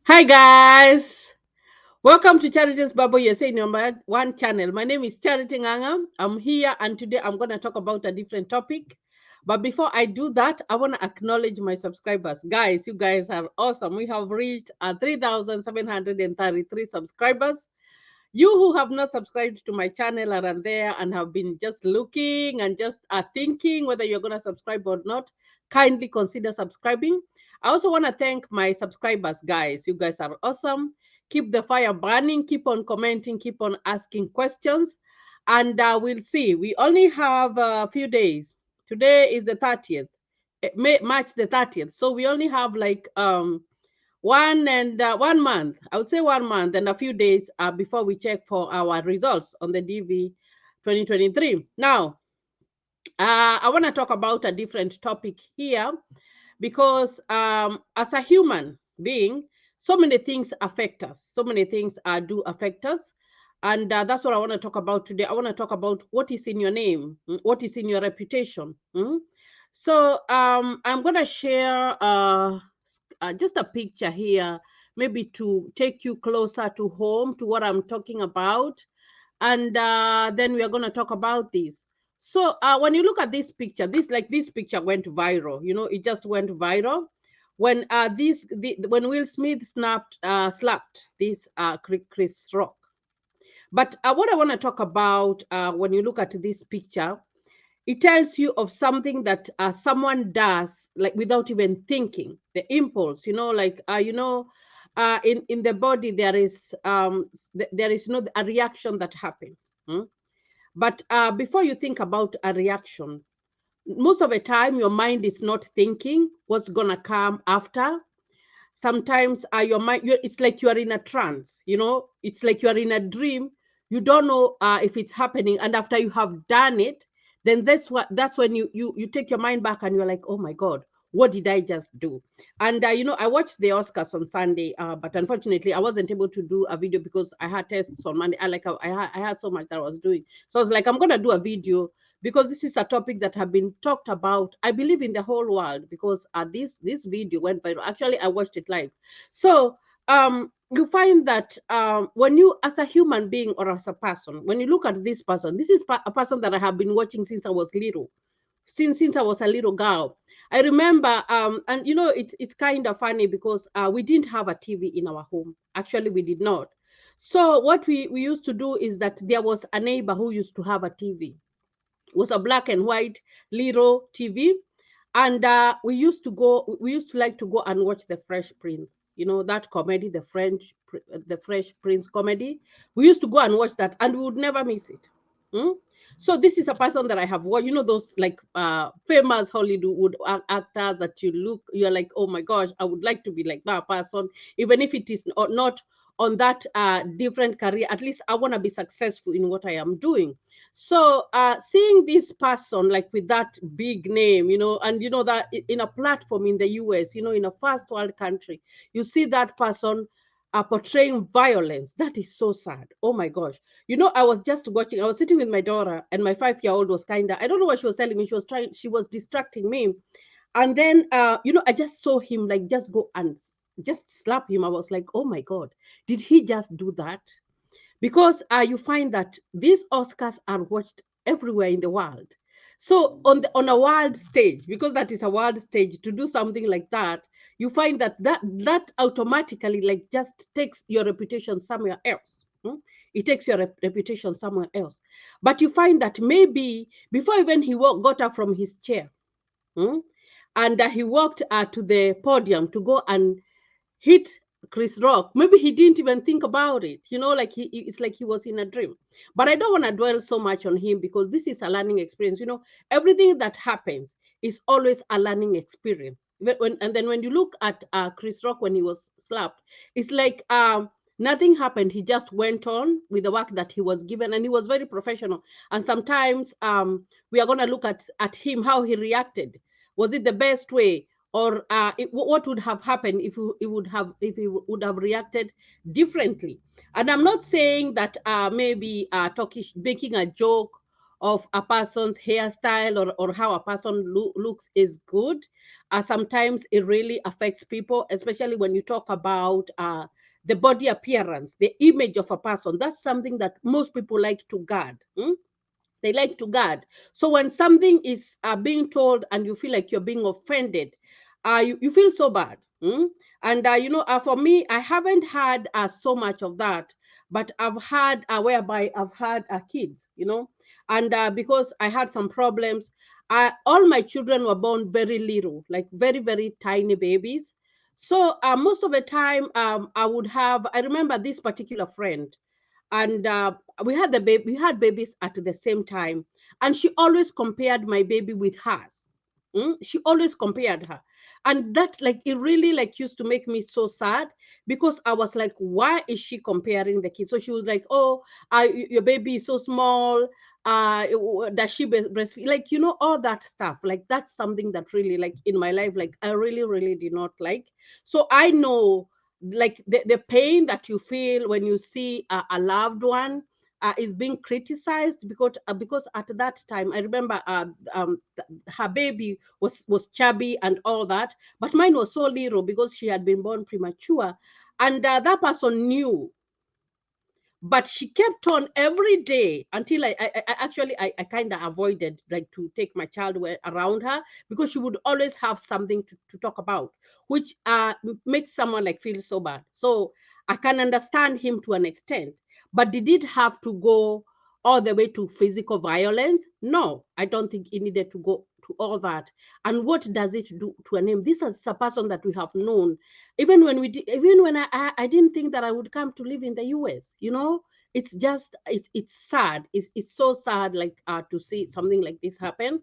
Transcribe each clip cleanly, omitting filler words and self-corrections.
Hi guys, welcome to Charity's Bible USA number one channel. My name is Charity Nganga. I'm here and today I'm going to talk about a different topic. But before I do that, I want to acknowledge my subscribers. Guys, you guys are awesome. We have reached 3,733 subscribers. You who have not subscribed to my channel are there and have been just looking and just thinking whether you're going to subscribe or not, kindly consider subscribing. I also want to thank my subscribers, guys. You guys are awesome. Keep the fire burning, keep on commenting, keep on asking questions, and we'll see. We only have a few days. Today is the 30th, March the 30th. So we only have like 1 month. I would say 1 month and a few days before we check for our results on the DV 2023. Now, I want to talk about a different topic here because as a human being, so many things affect us. So many things do affect us. And that's what I want to talk about today. I want to talk about what is in your name, what is in your reputation. So I'm going to share just a picture here, maybe to take you closer to home to what I'm talking about. And then we are going to talk about this. So when you look at this picture, this picture went viral. You know, it just went viral when when Will Smith slapped this Chris Rock. But what I want to talk about when you look at this picture, it tells you of something that someone does like without even thinking, the impulse, in the body there is there is a reaction that happens. But before you think about a reaction, most of the time your mind is not thinking what's gonna come after. Sometimes your mind, it's like you are in a trance. It's like you are in a dream. You don't know if it's happening, and after you have done it, then that's when you take your mind back and you're like, oh my god, what did I just do? And I watched the Oscars on Sunday, but unfortunately I wasn't able to do a video because I had tests on Monday. I had so much that I was doing, so I was like, I'm gonna do a video because this is a topic that have been talked about, I believe, in the whole world, because this video went viral. Actually, I watched it live. So you find that when you, as a human being or as a person, when you look at this person, this is a person that I have been watching since I was little, since I was a little girl. I remember, and it's kind of funny because we didn't have a TV in our home. Actually, we did not. So what we used to do is that there was a neighbor who used to have a TV. It was a black and white little TV, and we used to like to go and watch the Fresh Prince. You know that comedy, the Fresh Prince comedy. We used to go and watch that, and we would never miss it. Hmm? So this is a person that I have watched. You know those like famous Hollywood actors that you're like, oh my gosh, I would like to be like that person, even if it is not on that different career. At least I want to be successful in what I am doing. So seeing this person like with that big name, and that in a platform in the US, in a first world country, you see that person portraying violence. That is so sad. Oh my gosh. I was just watching, I was sitting with my daughter, and my 5-year-old was I don't know what she was telling me. She was distracting me. And then, I just saw him like just go and just slap him. I was like, oh my God, did he just do that? Because you find that these Oscars are watched everywhere in the world. So on a world stage, because that is a world stage, to do something like that, you find that automatically like just takes your reputation somewhere else. It takes your reputation somewhere else. But you find that maybe before even got up from his chair, hmm, and he walked to the podium to go and hit Chris Rock. Maybe he didn't even think about it, like it's like he was in a dream. But I don't want to dwell so much on him because this is a learning experience. Everything that happens is always a learning experience. And then when you look at Chris Rock when he was slapped, it's like nothing happened. He just went on with the work that he was given, and he was very professional. And sometimes we are going to look at him, how he reacted. Was it the best way? Or what would have happened if he would have reacted differently? And I'm not saying that maybe talking, making a joke, of a person's hairstyle, or how a person looks is good. Sometimes it really affects people, especially when you talk about the body appearance, the image of a person. That's something that most people like to guard. They like to guard. So when something is being told and you feel like you're being offended, you feel so bad. And for me, I haven't had so much of that, but I've had whereby I've had kids, and because I had some problems, all my children were born very little, like very, very tiny babies. So most of the time, I remember this particular friend, and we had babies at the same time, and she always compared my baby with hers. She always compared her, and that, like, it really, like, used to make me so sad, because I was like, why is she comparing the kids? So she was like, oh, your baby is so small, does she breastfeed, like, all that stuff. Like, that's something that really, like, in my life, like, I really, really did not like. So I know, like, the pain that you feel when you see a loved one is being criticized, because at that time I remember her baby was chubby and all that, but mine was so little because she had been born premature, and that person knew, but she kept on every day until I kind of avoided, like, to take my child around her, because she would always have something to talk about, which makes someone, like, feel so bad. So I can understand him to an extent, but did it have to go all the way to physical violence? No, I don't think it needed to go to all that. And what does it do to a name? This is a person that we have known, even when I didn't think that I would come to live in the US. It's just, it's sad. It's so sad, like, to see something like this happen.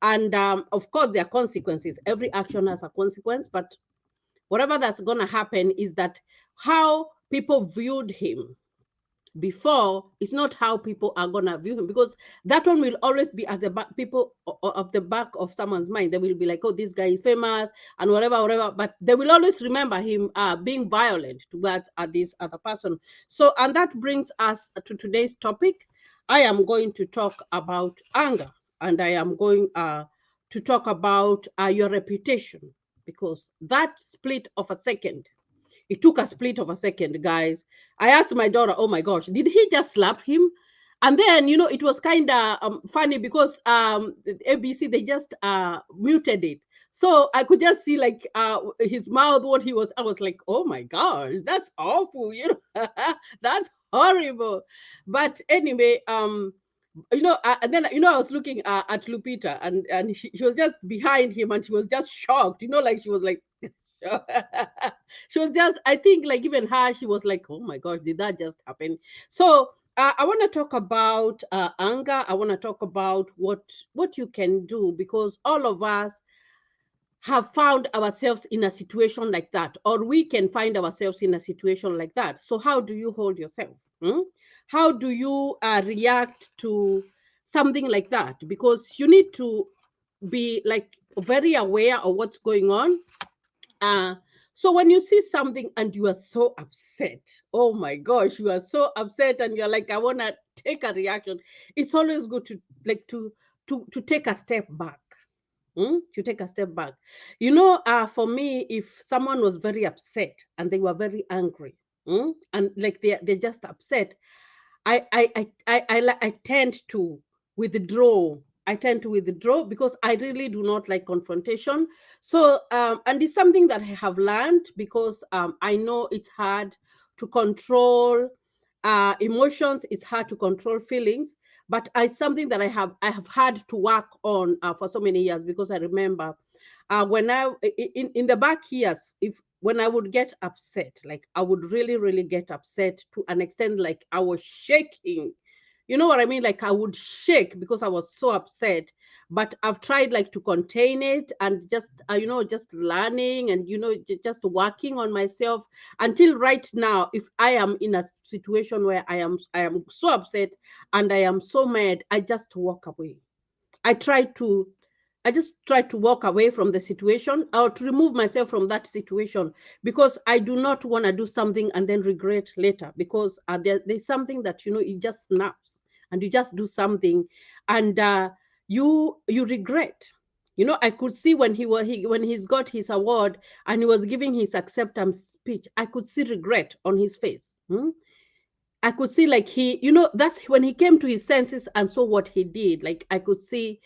And of course there are consequences. Every action has a consequence, but whatever that's going to happen is that how people viewed him before is not how people are gonna view him, because that one will always be at the back, people of the back of someone's mind. They will be like, oh, this guy is famous and whatever, but they will always remember him being violent towards this other person. So, and that brings us to today's topic. I am going to talk about anger, and I am going to talk about your reputation, because that split of a second, it took a split of a second, guys. I asked my daughter, oh my gosh, did he just slap him? And then, it was kind of funny, because ABC, they just muted it. So I could just see, like, his mouth, what he was. I was like, oh my gosh, that's awful, that's horrible. But anyway, and then, I was looking at Lupita, and she was just behind him, and she was just shocked, like, she was like, she was just, I think, like, even her, she was like, oh my gosh, did that just happen? So I want to talk about anger. I want to talk about what you can do, because all of us have found ourselves in a situation like that, or we can find ourselves in a situation like that. So how do you hold yourself? How do you react to something like that? Because you need to be, like, very aware of what's going on. uh, so when you see something and you are so upset, oh my gosh, you are so upset, and you're like, I want to take a reaction. It's always good to, like, to take a step back. To take a step back. For me, if someone was very upset and they were very angry, and, like, they're just upset, I tend to withdraw. I tend to withdraw, because I really do not like confrontation. So, and it's something that I have learned, because I know it's hard to control emotions. It's hard to control feelings, but it's something that I have had to work on for so many years, because I remember when in the back years, if when I would get upset, like, I would really, really get upset to an extent, like, I was shaking. You know what I mean? Like, I would shake because I was so upset. But I've tried, like, to contain it, and just just learning, and just working on myself, until right now, if I am in a situation where I am so upset and I am so mad, I just walk away. I try to I just try to walk away from the situation, or to remove myself from that situation, because I do not want to do something and then regret later, because there's something that, it just snaps. and you just do something, and you regret. You know, I could see when when he's got his award and he was giving his acceptance speech, I could see regret on his face. I could see like that's when he came to his senses and saw what he did. Like I could see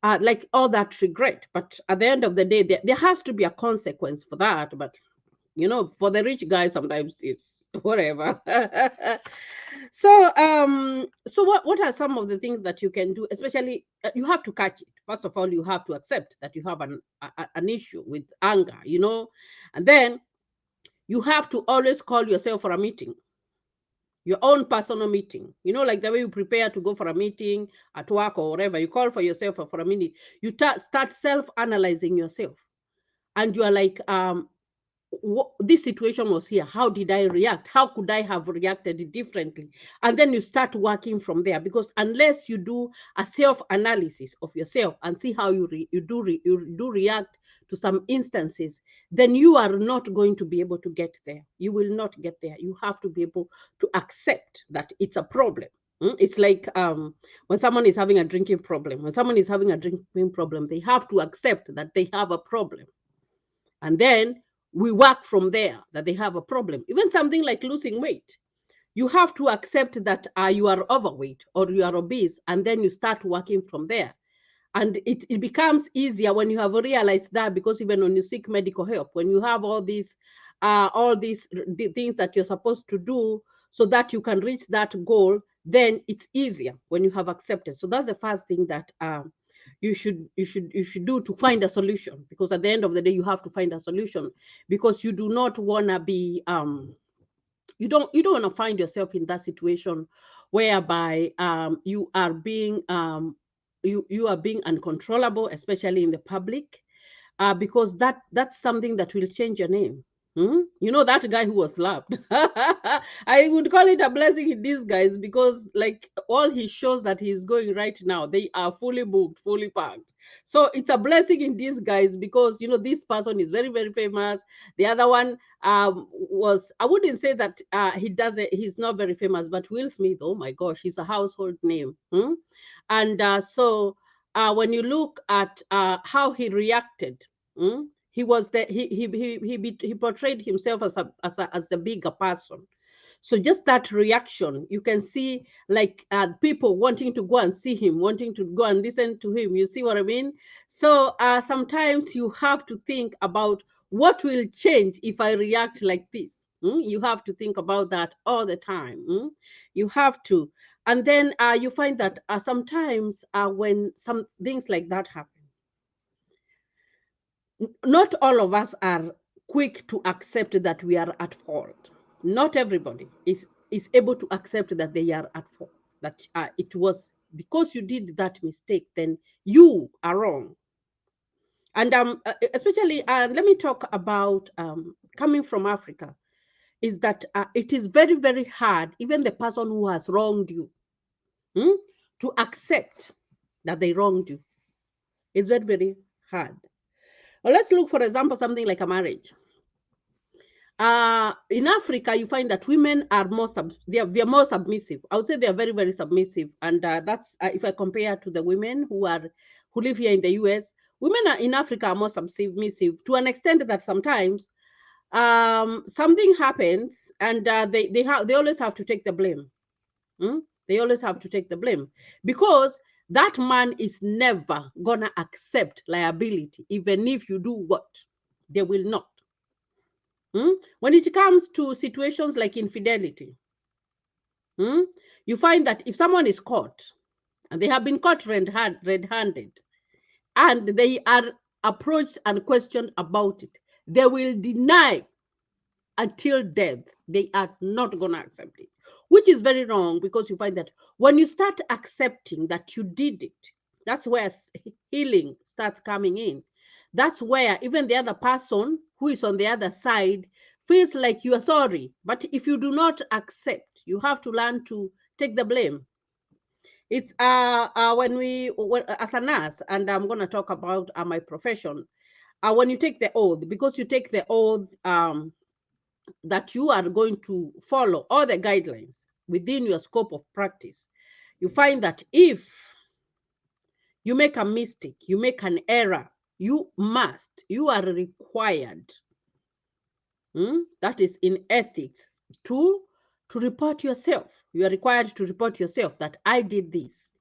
like all that regret. But at the end of the day, there has to be a consequence for that. But for the rich guy, sometimes it's whatever. So what are some of the things that you can do? Especially, you have to catch it. First of all, you have to accept that you have an issue with anger, and then you have to always call yourself for a meeting, your own personal meeting. Like the way you prepare to go for a meeting at work or whatever, you call for yourself for a minute. You start self-analyzing yourself, and you are like, this situation was here. How did I react? How could I have reacted differently? And then you start working from there, because unless you do a self-analysis of yourself and see how you do react to some instances, then you are not going to be able to get there. You will not get there. You have to be able to accept that it's a problem. It's like when someone is having a drinking problem. When someone is having a drinking problem, they have to accept that they have a problem. And then we work from there, that they have a problem. Even something like losing weight, you have to accept that you are overweight or you are obese, and then you start working from there. And it becomes easier when you have realized that, because even when you seek medical help, when you have all these things that you're supposed to do so that you can reach that goal, then it's easier when you have accepted. So that's the first thing that you should do to find a solution, because at the end of the day, you have to find a solution, because you do not want to be you don't want to find yourself in that situation whereby you are being you are being uncontrollable, especially in the public, because that's something that will change your name. That guy who was slapped. I would call it a blessing in disguise, because like all his shows that he's going right now, they are fully booked, fully packed. So it's a blessing in disguise, because this person is very, very famous. The other one was, I wouldn't say that he's not very famous, but Will Smith, oh my gosh, he's a household name. And when you look at how he reacted, he was the he portrayed himself as as the bigger person. So just that reaction, you can see like people wanting to go and see him, wanting to go and listen to him. You see what I mean? So sometimes you have to think about what will change if I react like this. You have to think about that all the time. You have to. And then you find that sometimes when some things like that happen, not all of us are quick to accept that we are at fault. Not everybody is able to accept that they are at fault, that it was because you did that mistake, then you are wrong. And especially, let me talk about coming from Africa, is that it is very, very hard, even the person who has wronged you, to accept that they wronged you. It's very, very hard. Well, let's look, for example, something like a marriage. In Africa, you find that women are they are more submissive. I would say they are very, very submissive, and that's if I compare to the women who live here in the US. Women in Africa are more submissive, to an extent that sometimes something happens, and they always have to take the blame. They always have to take the blame, because that man is never gonna accept liability, even if you do what, they will not. When it comes to situations like infidelity, you find that if someone is caught, and they have been caught red-handed, and they are approached and questioned about it, they will deny until death. They are not going to accept it, which is very wrong, because you find that when you start accepting that you did it, that's where healing starts coming in. That's where even the other person who is on the other side feels like you are sorry. But if you do not accept, you have to learn to take the blame. It's when as a nurse, and I'm going to talk about my profession, when you take the oath, because you take the oath that you are going to follow all the guidelines within your scope of practice. you find that if you make a mistake, you make an error, you are required, that is in ethics, to report yourself. You are required to report yourself that I did this.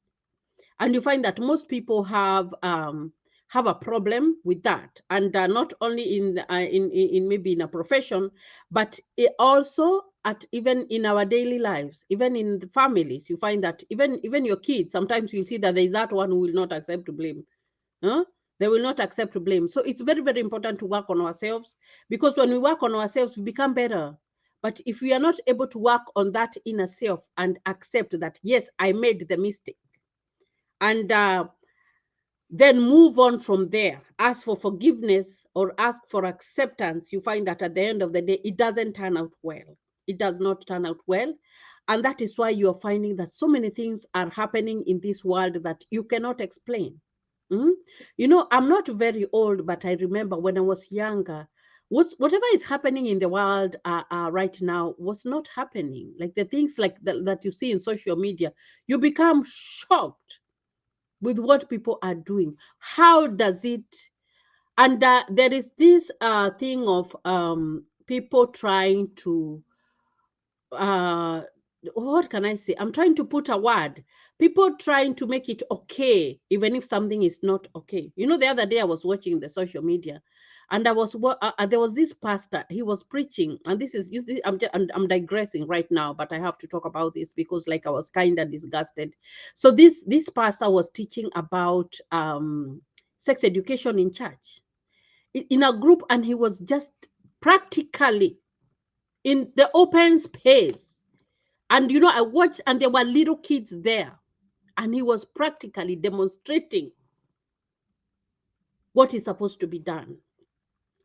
And you find that most people have a problem with that, and not only in maybe in a profession, but also at even in our daily lives, even in the families. You find that even your kids, sometimes you see that there is that one who will not accept blame. Huh? They will not accept blame. So it's very, very important to work on ourselves, because when we work on ourselves, we become better. But if we are not able to work on that inner self and accept that, yes, I made the mistake, and then move on from there, ask for forgiveness or ask for acceptance, you find that at the end of the day, it doesn't turn out well. It does not turn out well. And that is why you're finding that so many things are happening in this world that you cannot explain. You know, I'm not very old, but I remember when I was younger, whatever is happening in the world right now was not happening. Like the things like that you see in social media, you become shocked with what people are doing. How does it? And there is this thing of people trying to, uh, what can I say? I'm trying to put a word. People trying to make it okay, even if something is not okay. You know, the other day I was watching the social media, and there was this pastor. He was preaching, and this is I'm digressing right now, but I have to talk about this because like I was kind of disgusted. So this pastor was teaching about sex education in church, in a group, and he was just practically in the open space. And you know, I watched, and there were little kids there, and he was practically demonstrating what is supposed to be done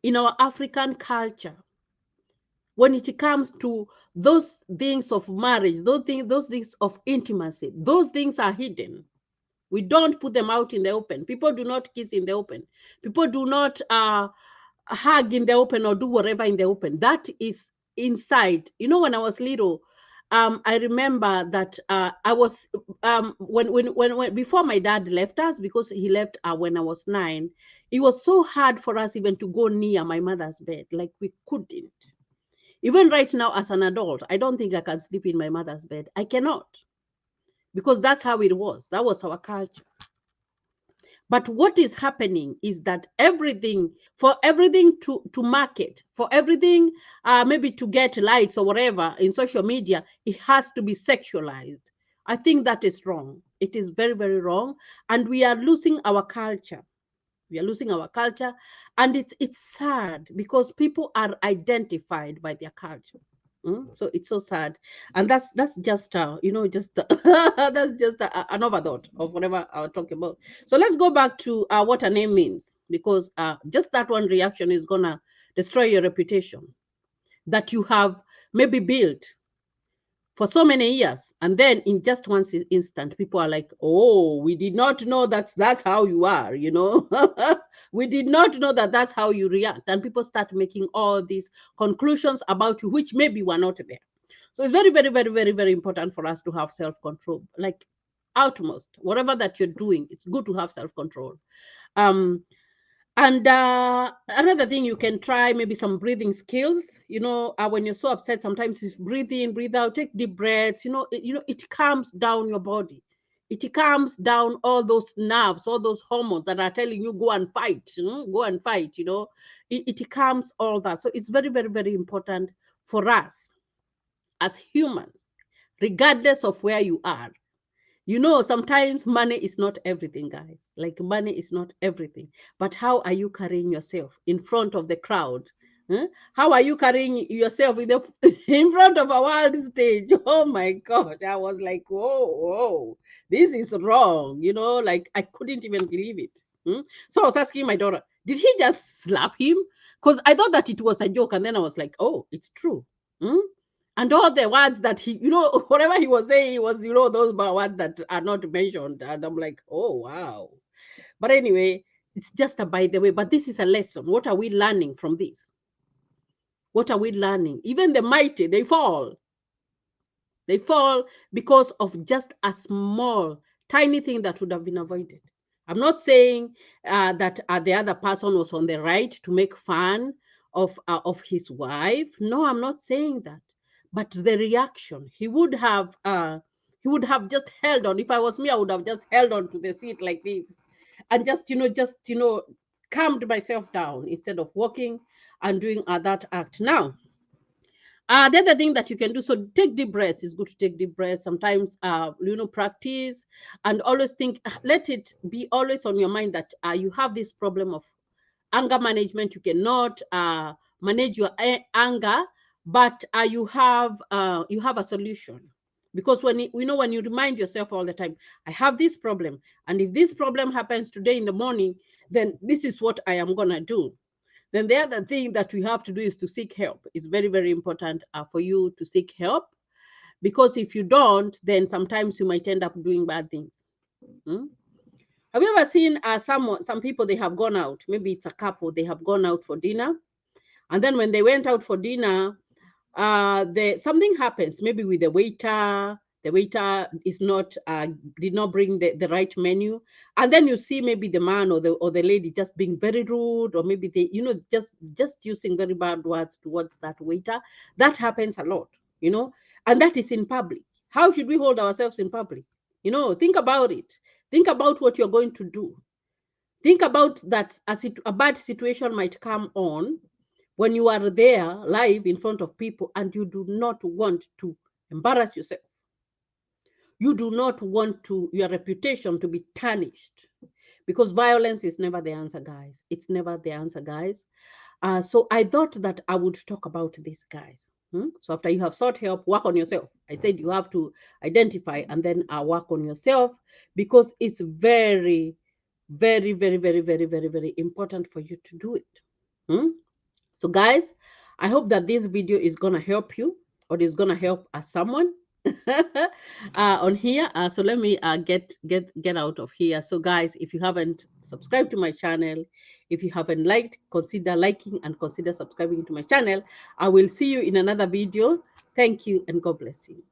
in our African culture. When it comes to those things of marriage, those things of intimacy, those things are hidden. We don't put them out in the open. People do not kiss in the open. People do not hug in the open or do whatever in the open. That is inside. You know, when I was little, I remember that I was when before my dad left us, because he left when I was 9. It was so hard for us even to go near my mother's bed. Like we couldn't. Even right now, as an adult, I don't think I can sleep in my mother's bed. I cannot, because that's how it was. That was our culture. But what is happening is that for everything to market, for everything maybe to get likes or whatever in social media, it has to be sexualized. I think that is wrong. It is very, very wrong. And we are losing our culture. We are losing our culture. And it's sad because people are identified by their culture. So it's so sad, and that's just just that's just an overthought of whatever I was talking about. So let's go back to what a name means, because just that one reaction is gonna destroy your reputation that you have maybe built for so many years, and then in just one instant, people are like, "Oh, we did not know that's how you are," you know. We did not know that's how you react, and people start making all these conclusions about you, which maybe were not there. So it's very, very, very, very, very important for us to have self-control, like utmost. Whatever that you're doing, it's good to have self-control. Um, and another thing, you can try maybe some breathing skills. You know, when you're so upset, sometimes you breathe in, breathe out, take deep breaths. It calms down your body. It calms down all those nerves, all those hormones that are telling you go and fight. Go and fight. It calms all that. So it's very, very, very important for us as humans, regardless of where you are. Sometimes money is not everything, guys. Like, money is not everything. But how are you carrying yourself in front of the crowd? Huh? How are you carrying yourself in front of a world stage? Oh my gosh. I was like, whoa, whoa, this is wrong. Like, I couldn't even believe it. So I was asking my daughter, did he just slap him? Because I thought that it was a joke. And then I was like, oh, it's true. Hmm? And all the words that he, whatever he was saying, was, those words that are not mentioned. And I'm like, oh, wow. But anyway, it's just a by the way. But this is a lesson. What are we learning from this? What are we learning? Even the mighty, they fall. They fall because of just a small, tiny thing that would have been avoided. I'm not saying that the other person was on the right to make fun of his wife. No, I'm not saying that. But the reaction, he would have just held on. If I was me, I would have just held on to the seat like this, and just calmed myself down instead of walking and doing that act. Now, the other thing that you can do, so take deep breaths. It's good to take deep breaths. Sometimes, practice and always think, let it be always on your mind that you have this problem of anger management. You cannot manage your anger, but you have a solution. Because when you remind yourself all the time, I have this problem, and if this problem happens today in the morning, then this is what I am gonna do. Then the other thing that we have to do is to seek help. It's very, very important for you to seek help, because if you don't, then sometimes you might end up doing bad things. Hmm? Have you ever seen some people, they have gone out, maybe it's a couple, they have gone out for dinner, and then when they went out for dinner, something happens, maybe with the waiter is not did not bring the right menu, and then you see maybe the man or the lady just being very rude, or maybe they just using very bad words towards that waiter. That happens a lot, and that is in public. How should we hold ourselves in public? Think about it. Think about what you're going to do. Think about that a bad situation might come on when you are there live in front of people, and you do not want to embarrass yourself. You do not want your reputation to be tarnished, because violence is never the answer, guys. It's never the answer, guys. So I thought that I would talk about this, guys. So after you have sought help, work on yourself. I said you have to identify and then work on yourself, because it's very, very, very, very, very, very, very important for you to do it. So guys, I hope that this video is gonna help you, or is gonna help someone on here. So let me get out of here. So guys, if you haven't subscribed to my channel, if you haven't liked, consider liking and consider subscribing to my channel. I will see you in another video. Thank you, and God bless you.